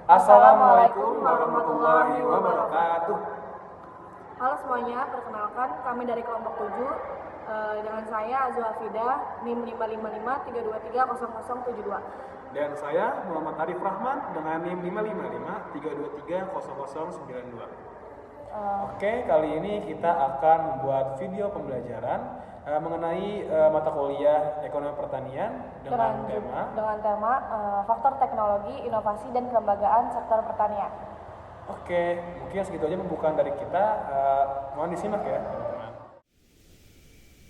Assalamualaikum warahmatullahi wabarakatuh. Halo semuanya, perkenalkan kami dari kelompok 7 dengan saya Azwa Afida, NIM 55532300072. Dan saya Muhammad Arif Rahman dengan NIM 55532300092. Oke, kali ini kita akan membuat video pembelajaran mengenai mata kuliah Ekonomi Pertanian dengan tema faktor teknologi, inovasi dan kelembagaan sektor pertanian. Oke, mungkin segitu aja pembukaan dari kita. Mohon disimak ya, teman-teman.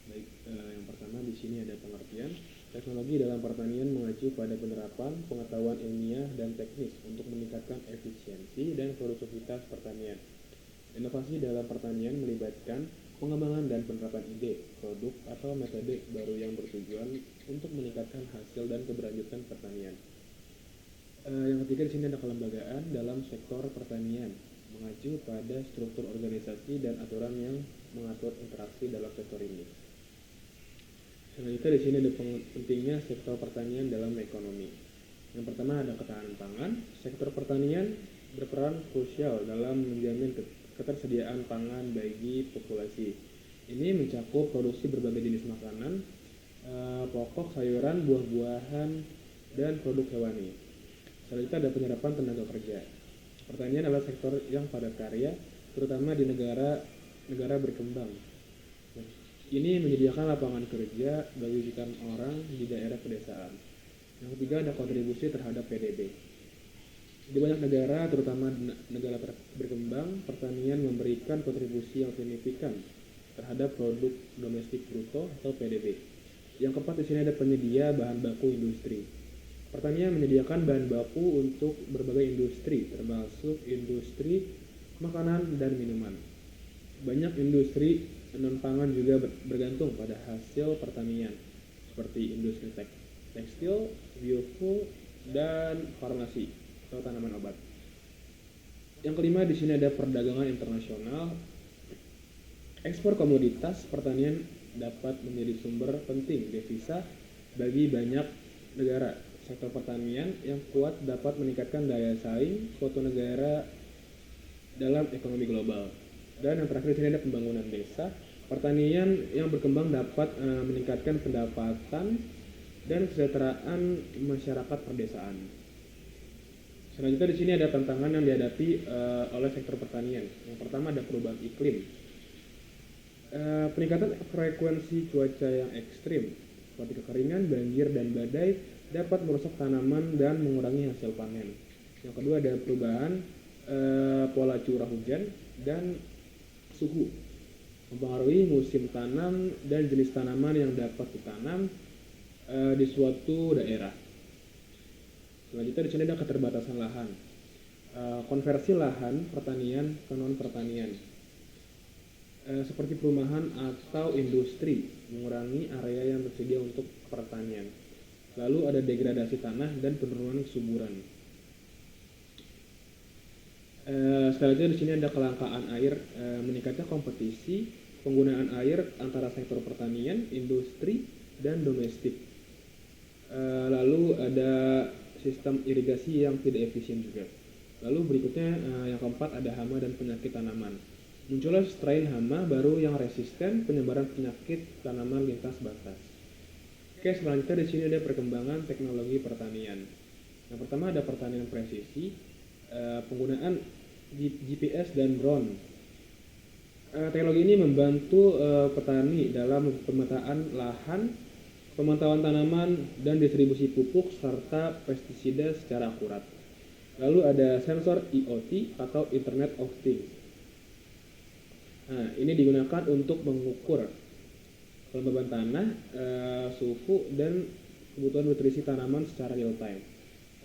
Baik, yang pertama di sini ada pengertian. Teknologi dalam pertanian mengacu pada penerapan pengetahuan ilmiah dan teknis untuk meningkatkan efisiensi dan produktivitas pertanian. Inovasi dalam pertanian melibatkan pengembangan dan penerapan ide, produk, atau metode baru yang bertujuan untuk meningkatkan hasil dan keberlanjutan pertanian. Yang ketiga di sini ada kelembagaan dalam sektor pertanian, mengacu pada struktur organisasi dan aturan yang mengatur interaksi dalam sektor ini. Selanjutnya di sini ada pentingnya sektor pertanian dalam ekonomi. Yang pertama ada ketahanan pangan. Sektor pertanian berperan krusial dalam menjamin ketersediaan pangan bagi populasi. Ini mencakup produksi berbagai jenis makanan, pokok, sayuran, buah-buahan, dan produk hewani. Selanjutnya ada penyerapan tenaga kerja. Pertanian adalah sektor yang padat karya, terutama di negara berkembang. Ini menyediakan lapangan kerja bagi jutaan orang di daerah pedesaan. Yang ketiga ada kontribusi terhadap PDB. Di banyak negara, terutama negara berkembang, pertanian memberikan kontribusi yang signifikan terhadap produk domestik bruto atau PDB. Yang keempat di sini ada penyedia bahan baku industri. Pertanian menyediakan bahan baku untuk berbagai industri, termasuk industri makanan dan minuman. Banyak industri non-pangan juga bergantung pada hasil pertanian, seperti industri tekstil, biofuel, dan farmasi atau tanaman obat. Yang kelima di sini ada perdagangan internasional. Ekspor komoditas pertanian dapat menjadi sumber penting devisa bagi banyak negara. Sektor pertanian yang kuat dapat meningkatkan daya saing suatu negara dalam ekonomi global. Dan yang terakhir di sini ada pembangunan desa. Pertanian yang berkembang dapat meningkatkan pendapatan dan kesejahteraan masyarakat perdesaan. Selanjutnya di sini ada tantangan yang dihadapi oleh sektor pertanian. Yang pertama ada perubahan iklim. Peningkatan frekuensi cuaca yang ekstrim seperti kekeringan, banjir, dan badai dapat merusak tanaman dan mengurangi hasil panen. Yang kedua ada perubahan pola curah hujan dan suhu, mempengaruhi musim tanam dan jenis tanaman yang dapat ditanam di suatu daerah. Selanjutnya di sini ada keterbatasan lahan. Konversi lahan pertanian ke non pertanian, seperti perumahan atau industri, mengurangi area yang tersedia untuk pertanian. Lalu ada degradasi tanah dan penurunan kesuburan. Selanjutnya di sini ada kelangkaan air, meningkatnya kompetisi penggunaan air antara sektor pertanian, industri, dan domestik. Lalu ada sistem irigasi yang tidak efisien juga. Lalu berikutnya yang keempat ada hama dan penyakit tanaman. Munculnya strain hama baru yang resisten penyebaran penyakit tanaman lintas batas. Oke, selanjutnya di sini ada perkembangan teknologi pertanian. Yang pertama ada pertanian presisi, penggunaan GPS dan drone. Teknologi ini membantu petani dalam pemetaan lahan, pemantauan tanaman, dan distribusi pupuk serta pestisida secara akurat. Lalu ada sensor IoT atau Internet of Things. Nah, ini digunakan untuk mengukur kelembaban tanah, suhu, dan kebutuhan nutrisi tanaman secara real time.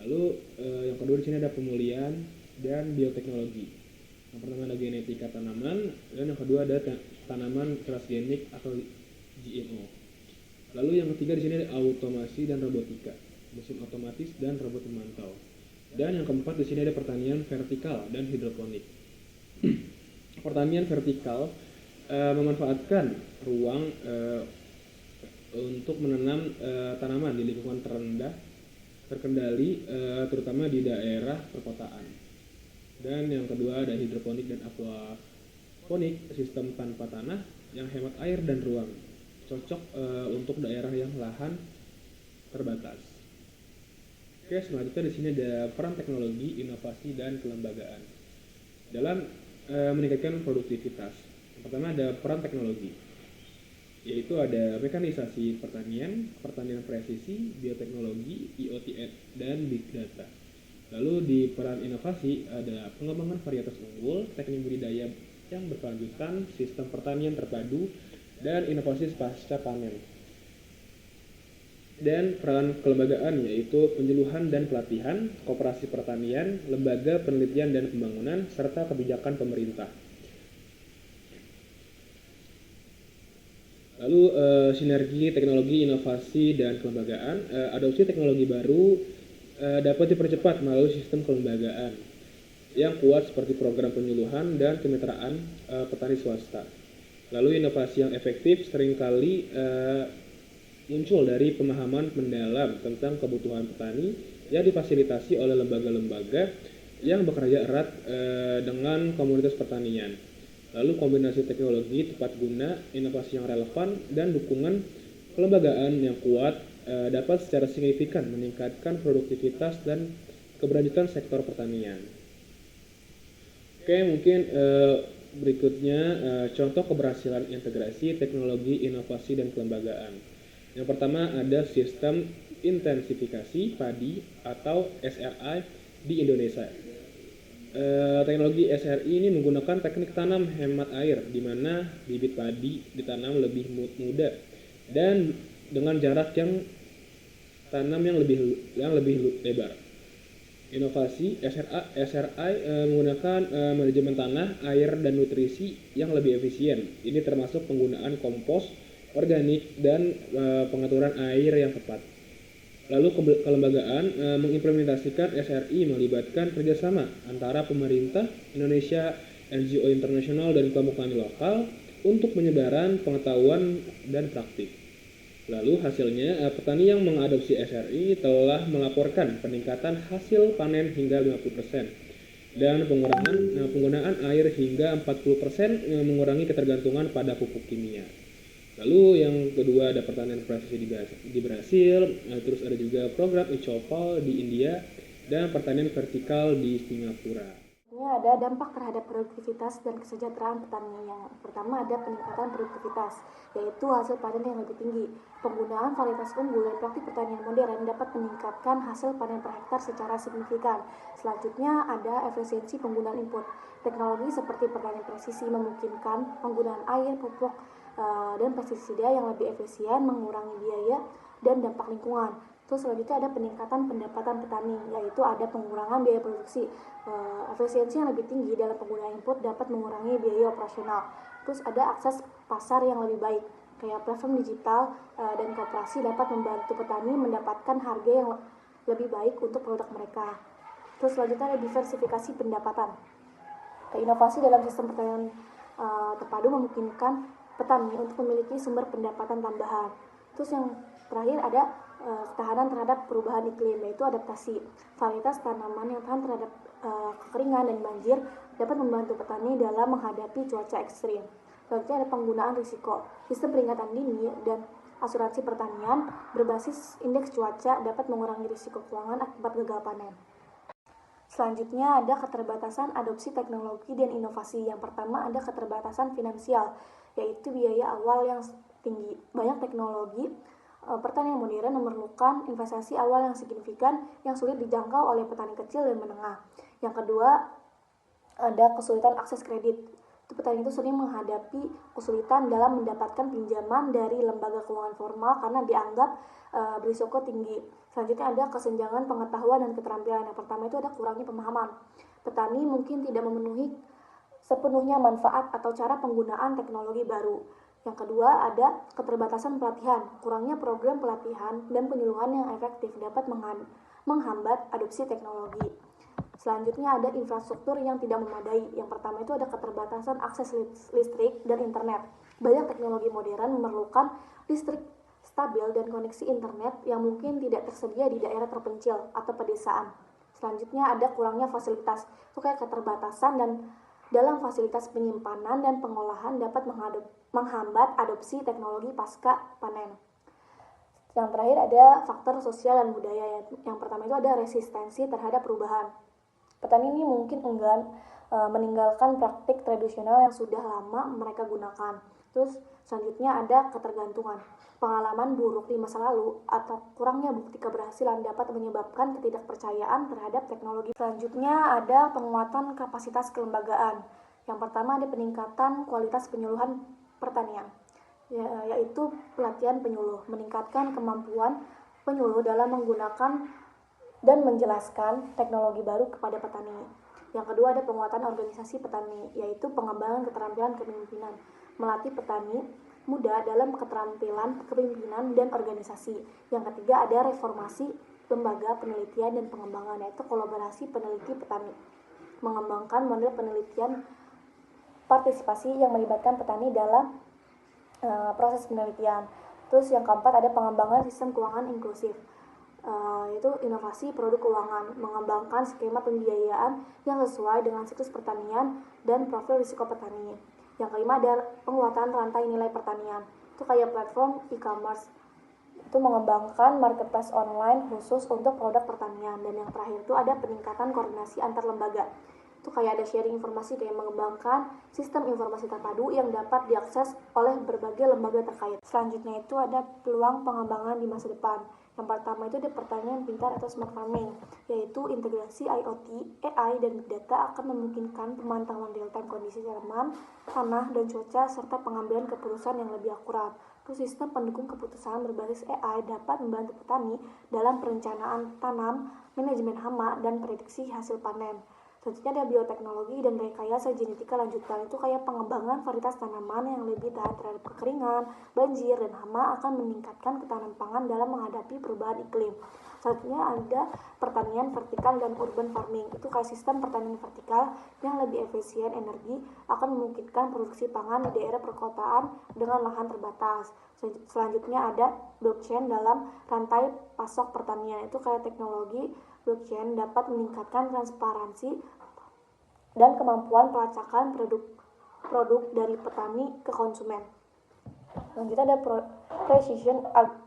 Lalu yang kedua di sini ada pemulihan dan bioteknologi. Yang pertama ada genetika tanaman, dan yang kedua ada tanaman transgenik atau GMO. Lalu yang ketiga di sini ada automasi dan robotika, mesin otomatis dan robot pemantau. Dan yang keempat di sini ada pertanian vertikal dan hidroponik. Pertanian vertikal memanfaatkan ruang untuk menanam tanaman di lingkungan terendah terkendali terutama di daerah perkotaan. Dan yang kedua ada hidroponik dan aquaponik, sistem tanpa tanah yang hemat air dan ruang, cocok untuk daerah yang lahan terbatas. Oke, selanjutnya di sini ada peran teknologi, inovasi, dan kelembagaan dalam meningkatkan produktivitas. Yang pertama ada peran teknologi, yaitu ada mekanisasi pertanian, pertanian presisi, bioteknologi, IoT, dan big data. Lalu di peran inovasi ada pengembangan varietas unggul, teknik budidaya yang berkelanjutan, sistem pertanian terpadu, dan inovasi pasca panen. Dan peran kelembagaan yaitu penyuluhan dan pelatihan, koperasi pertanian, lembaga penelitian dan pembangunan, serta kebijakan pemerintah. Lalu sinergi teknologi, inovasi, dan kelembagaan. Adopsi teknologi baru dapat dipercepat melalui sistem kelembagaan yang kuat seperti program penyuluhan dan kemitraan petani swasta. Lalu inovasi yang efektif seringkali muncul dari pemahaman mendalam tentang kebutuhan petani yang difasilitasi oleh lembaga-lembaga yang bekerja erat dengan komunitas pertanian. Lalu kombinasi teknologi tepat guna, inovasi yang relevan, dan dukungan kelembagaan yang kuat dapat secara signifikan meningkatkan produktivitas dan keberlanjutan sektor pertanian. Oke, mungkin berikutnya contoh keberhasilan integrasi teknologi, inovasi, dan kelembagaan. Yang pertama ada sistem intensifikasi padi atau SRI di Indonesia. Teknologi SRI ini menggunakan teknik tanam hemat air, di mana bibit padi ditanam lebih muda dan dengan jarak yang tanam yang lebih lebar. Inovasi SRI menggunakan manajemen tanah, air, dan nutrisi yang lebih efisien. Ini termasuk penggunaan kompos organik dan pengaturan air yang tepat. Lalu kelembagaan mengimplementasikan SRI melibatkan kerjasama antara pemerintah Indonesia, NGO internasional, dan kelompok tani lokal untuk penyebaran pengetahuan dan praktik. Lalu hasilnya, petani yang mengadopsi SRI telah melaporkan peningkatan hasil panen hingga 50% dan penggunaan air hingga 40%, mengurangi ketergantungan pada pupuk kimia. Lalu yang kedua ada pertanian presisi di Brasil, terus ada juga program ICOPAL di India, dan pertanian vertikal di Singapura. Ini ada dampak terhadap produktivitas dan kesejahteraan petani. Yang pertama ada peningkatan produktivitas, yaitu hasil panen yang lebih tinggi. Penggunaan varietas unggul dan praktik pertanian modern dapat meningkatkan hasil panen per hektar secara signifikan. Selanjutnya ada efisiensi penggunaan input. Teknologi seperti pertanian presisi memungkinkan penggunaan air, pupuk, dan pestisida yang lebih efisien, mengurangi biaya dan dampak lingkungan. Terus selanjutnya ada peningkatan pendapatan petani, yaitu ada pengurangan biaya produksi. Efisiensi yang lebih tinggi dalam penggunaan input dapat mengurangi biaya operasional. Terus ada akses pasar yang lebih baik, kayak platform digital dan koperasi dapat membantu petani mendapatkan harga yang lebih baik untuk produk mereka. Terus selanjutnya ada diversifikasi pendapatan. Inovasi dalam sistem pertanian terpadu memungkinkan petani untuk memiliki sumber pendapatan tambahan. Terus yang terakhir ada ketahanan terhadap perubahan iklim, yaitu adaptasi. Varietas tanaman yang tahan terhadap kekeringan dan banjir dapat membantu petani dalam menghadapi cuaca ekstrim. Selanjutnya ada penggunaan risiko. Sistem peringatan dini dan asuransi pertanian berbasis indeks cuaca dapat mengurangi risiko keuangan akibat gagal panen. Selanjutnya ada keterbatasan adopsi teknologi dan inovasi. Yang pertama ada keterbatasan finansial, yaitu biaya awal yang tinggi. Banyak teknologi pertanian modern memerlukan investasi awal yang signifikan yang sulit dijangkau oleh petani kecil dan menengah. Yang kedua ada kesulitan akses kredit. Petani itu sering menghadapi kesulitan dalam mendapatkan pinjaman dari lembaga keuangan formal karena dianggap berisiko tinggi. Selanjutnya ada kesenjangan pengetahuan dan keterampilan. Yang pertama itu ada kurangnya pemahaman. Petani mungkin tidak memenuhi sepenuhnya manfaat atau cara penggunaan teknologi baru. Yang kedua ada keterbatasan pelatihan. Kurangnya program pelatihan dan penyuluhan yang efektif dapat menghambat adopsi teknologi. Selanjutnya ada infrastruktur yang tidak memadai. Yang pertama itu ada keterbatasan akses listrik dan internet. Banyak teknologi modern memerlukan listrik stabil dan koneksi internet yang mungkin tidak tersedia di daerah terpencil atau pedesaan. Selanjutnya ada kurangnya fasilitas, itu kayak keterbatasan dan dalam fasilitas penyimpanan dan pengolahan dapat menghambat adopsi teknologi pasca panen. Yang terakhir ada faktor sosial dan budaya. Yang pertama itu ada resistensi terhadap perubahan. Petani ini mungkin enggan meninggalkan praktik tradisional yang sudah lama mereka gunakan. Terus selanjutnya ada ketergantungan. Pengalaman buruk di masa lalu atau kurangnya bukti keberhasilan dapat menyebabkan ketidakpercayaan terhadap teknologi. Selanjutnya ada penguatan kapasitas kelembagaan. Yang pertama ada peningkatan kualitas penyuluhan pertanian, yaitu pelatihan penyuluh, meningkatkan kemampuan penyuluh dalam menggunakan dan menjelaskan teknologi baru kepada petani. Yang kedua ada penguatan organisasi petani, yaitu pengembangan keterampilan kepemimpinan, melatih petani muda dalam keterampilan kepemimpinan dan organisasi. Yang ketiga ada reformasi lembaga penelitian dan pengembangan, yaitu kolaborasi peneliti petani, mengembangkan model penelitian partisipasi yang melibatkan petani dalam proses penelitian. Terus yang keempat ada pengembangan sistem keuangan inklusif, yaitu inovasi produk keuangan, mengembangkan skema pembiayaan yang sesuai dengan siklus pertanian dan profil risiko petani. Yang kelima ada penguatan rantai nilai pertanian, itu kayak platform e-commerce, itu mengembangkan marketplace online khusus untuk produk pertanian. Dan yang terakhir itu ada peningkatan koordinasi antar lembaga, itu kayak ada sharing informasi, kayak mengembangkan sistem informasi terpadu yang dapat diakses oleh berbagai lembaga terkait. Selanjutnya itu ada peluang pengembangan di masa depan. Yang pertama itu ada pertanian pintar atau smart farming, yaitu integrasi IoT, AI, dan Big Data akan memungkinkan pemantauan real-time kondisi tanaman, tanah, dan cuaca, serta pengambilan keputusan yang lebih akurat. Terus sistem pendukung keputusan berbasis AI dapat membantu petani dalam perencanaan tanam, manajemen hama, dan prediksi hasil panen. Selanjutnya ada bioteknologi dan rekayasa genetika lanjutan, itu kayak pengembangan varietas tanaman yang lebih tahan terhadap kekeringan, banjir, dan hama akan meningkatkan ketahanan pangan dalam menghadapi perubahan iklim. Selanjutnya ada pertanian vertikal dan urban farming, itu kayak sistem pertanian vertikal yang lebih efisien energi akan memungkinkan produksi pangan di daerah perkotaan dengan lahan terbatas. Selanjutnya ada blockchain dalam rantai pasok pertanian, itu kayak teknologi blockchain dapat meningkatkan transparansi dan kemampuan pelacakan produk dari petani ke konsumen. Selanjutnya ada precision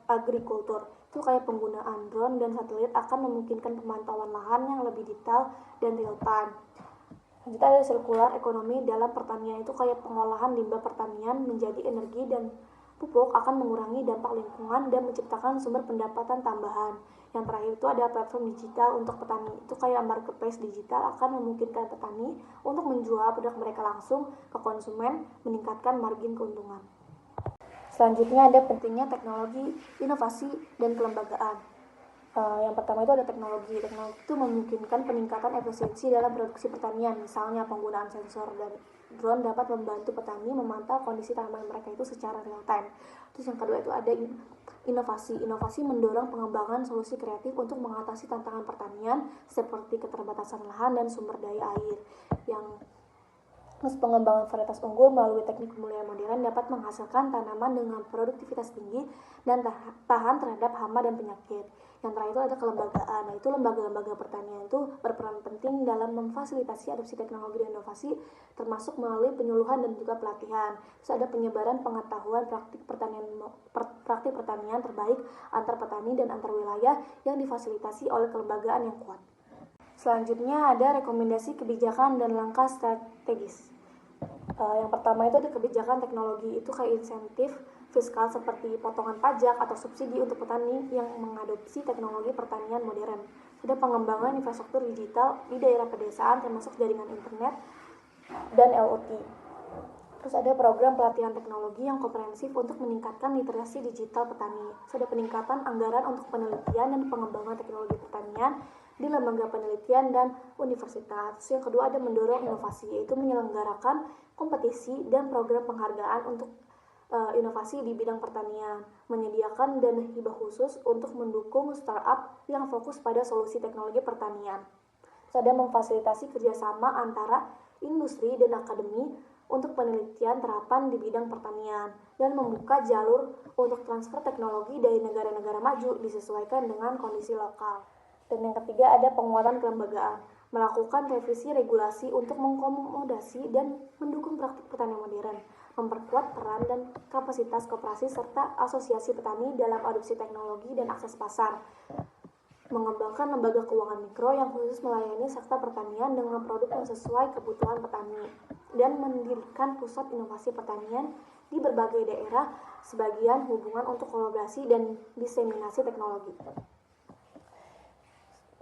agriculture, itu kayak penggunaan drone dan satelit akan memungkinkan pemantauan lahan yang lebih detail dan real time. Selanjutnya ada circular ekonomi dalam pertanian, itu kayak pengolahan limbah pertanian menjadi energi dan pupuk akan mengurangi dampak lingkungan dan menciptakan sumber pendapatan tambahan. Yang terakhir itu ada platform digital untuk petani, itu kayak marketplace digital akan memungkinkan petani untuk menjual produk mereka langsung ke konsumen, meningkatkan margin keuntungan. Selanjutnya ada pentingnya teknologi, inovasi, dan kelembagaan. Yang pertama itu ada teknologi. Teknologi itu memungkinkan peningkatan efisiensi dalam produksi pertanian, misalnya penggunaan sensor dan drone dapat membantu petani memantau kondisi tanaman mereka itu secara real time. Terus yang kedua itu ada inovasi. Inovasi mendorong pengembangan solusi kreatif untuk mengatasi tantangan pertanian seperti keterbatasan lahan dan sumber daya air. Terus pengembangan varietas unggul melalui teknik pemeliharaan modern dapat menghasilkan tanaman dengan produktivitas tinggi dan tahan terhadap hama dan penyakit. Yang terakhir itu ada kelembagaan, yaitu lembaga-lembaga pertanian itu berperan penting dalam memfasilitasi adopsi teknologi dan inovasi, termasuk melalui penyuluhan dan juga pelatihan. Terus ada penyebaran pengetahuan praktik pertanian terbaik antar petani dan antar wilayah yang difasilitasi oleh kelembagaan yang kuat. Selanjutnya ada rekomendasi kebijakan dan langkah strategis. Yang pertama itu ada kebijakan teknologi, itu kayak insentif fiskal seperti potongan pajak atau subsidi untuk petani yang mengadopsi teknologi pertanian modern. Ada pengembangan infrastruktur digital di daerah pedesaan termasuk jaringan internet dan IoT. Terus ada program pelatihan teknologi yang komprehensif untuk meningkatkan literasi digital petani. Terus ada peningkatan anggaran untuk penelitian dan pengembangan teknologi pertanian di lembaga penelitian dan universitas. Yang kedua ada mendorong inovasi, yaitu menyelenggarakan kompetisi dan program penghargaan untuk inovasi di bidang pertanian, menyediakan dana hibah khusus untuk mendukung startup yang fokus pada solusi teknologi pertanian. Terus ada memfasilitasi kerjasama antara industri dan akademi untuk penelitian terapan di bidang pertanian dan membuka jalur untuk transfer teknologi dari negara-negara maju disesuaikan dengan kondisi lokal. Dan yang ketiga ada penguatan kelembagaan, melakukan revisi regulasi untuk mengakomodasi dan mendukung praktik pertanian modern, memperkuat peran dan kapasitas koperasi serta asosiasi petani dalam adopsi teknologi dan akses pasar, mengembangkan lembaga keuangan mikro yang khusus melayani sektor pertanian dengan produk yang sesuai kebutuhan petani, dan mendirikan pusat inovasi pertanian di berbagai daerah sebagian hubungan untuk kolaborasi dan diseminasi teknologi.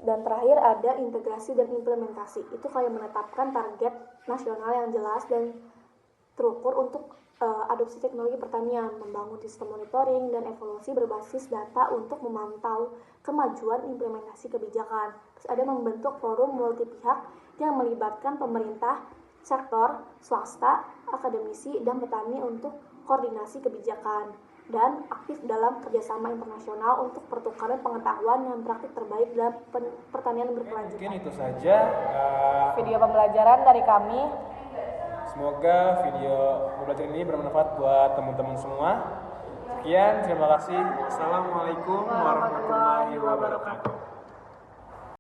Dan terakhir ada integrasi dan implementasi. Itu kayak menetapkan target nasional yang jelas dan terukur untuk adopsi teknologi pertanian, membangun sistem monitoring dan evaluasi berbasis data untuk memantau kemajuan implementasi kebijakan. Terus ada membentuk forum multi pihak yang melibatkan pemerintah, sektor, swasta, akademisi, dan petani untuk koordinasi kebijakan, dan aktif dalam kerjasama internasional untuk pertukaran pengetahuan dan praktik terbaik dalam pertanian berkelanjutan. Mungkin itu saja video pembelajaran dari kami. Semoga video pembelajaran ini bermanfaat buat teman-teman semua. Sekian, terima kasih. Assalamualaikum warahmatullahi wabarakatuh.